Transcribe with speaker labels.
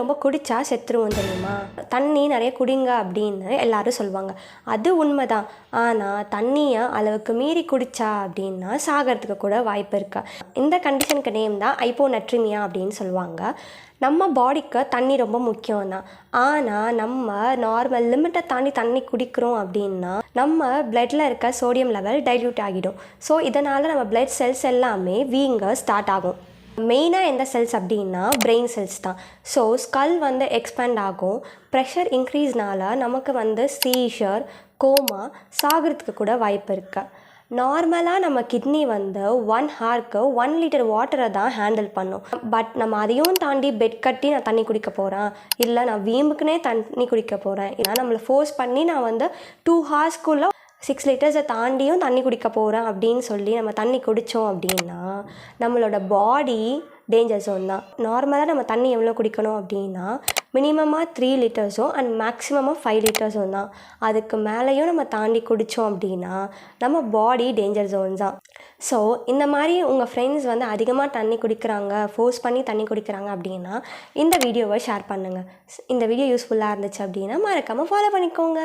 Speaker 1: ரொம்ப குடித்தா செத்துருவோம் தெரியுமா? தண்ணி நிறைய குடிங்க அப்படின்னு எல்லாரும் சொல்லுவாங்க. அது உண்மைதான். ஆனால் தண்ணியை அளவுக்கு மீறி குடித்தா அப்படின்னா சாகிறதுக்கு கூட வாய்ப்பு இருக்குது. இந்த கண்டிஷனுக்கு நேம் தான் ஹைப்போநட்ரிமியா அப்படின்னு சொல்லுவாங்க. நம்ம பாடிக்கு தண்ணி ரொம்ப முக்கியம் தான். ஆனால் நம்ம நார்மல் லிமிட்டை தாண்டி தண்ணி குடிக்கிறோம் அப்படின்னா நம்ம பிளட்டில் இருக்க சோடியம் லெவல் டைல்யூட் ஆகிடும். ஸோ இதனால் நம்ம பிளட் செல்ஸ் எல்லாமே வீங்க ஸ்டார்ட் ஆகும். மெயினாக எந்த செல்ஸ் அப்படின்னா பிரெயின் செல்ஸ் தான். ஸோ ஸ்கல் எக்ஸ்பேண்ட் ஆகும். ப்ரெஷர் இன்க்ரீஸ்னால் நமக்கு சீஷர், கோமா, சாகிறதுக்கு கூட வாய்ப்பு இருக்குது. நார்மலாக நம்ம கிட்னி 1 ஹார்க்கு 1 லிட்டர் வாட்டரை தான் ஹேண்டில் பண்ணும். பட் நம்ம அதையும் தாண்டி பெட் கட்டி நான் தண்ணி குடிக்க போகிறேன், இல்லை நான் வீம்புக்குனே தண்ணி குடிக்க போகிறேன், ஏன்னா நம்மளை ஃபோர்ஸ் பண்ணி நான் 2 ஹார்ஸ்க்குள்ளே 6 லிட்டர்ஸை தாண்டியும் தண்ணி குடிக்க போகிறேன் அப்படின்னு சொல்லி நம்ம தண்ணி குடித்தோம் அப்படின்னா நம்மளோட பாடி டேஞ்சர் ஜோன் தான். நார்மலாக நம்ம தண்ணி எவ்வளோ குடிக்கணும் அப்படின்னா மினிமமாக 3 லிட்டர்ஸும் அண்ட் மேக்ஸிமமாக 5 லிட்டர்ஸும் தான். அதுக்கு மேலேயும் நம்ம தாண்டி குடித்தோம் அப்படின்னா நம்ம பாடி டேஞ்சர் ஜோன் தான். ஸோ இந்த மாதிரி உங்கள் ஃப்ரெண்ட்ஸ் அதிகமாக தண்ணி குடிக்கிறாங்க, ஃபோர்ஸ் பண்ணி தண்ணி குடிக்கிறாங்க அப்படின்னா இந்த வீடியோவை ஷேர் பண்ணுங்கள். இந்த வீடியோ யூஸ்ஃபுல்லாக இருந்துச்சு அப்படின்னா மறக்காமல் ஃபாலோ பண்ணிக்கோங்க.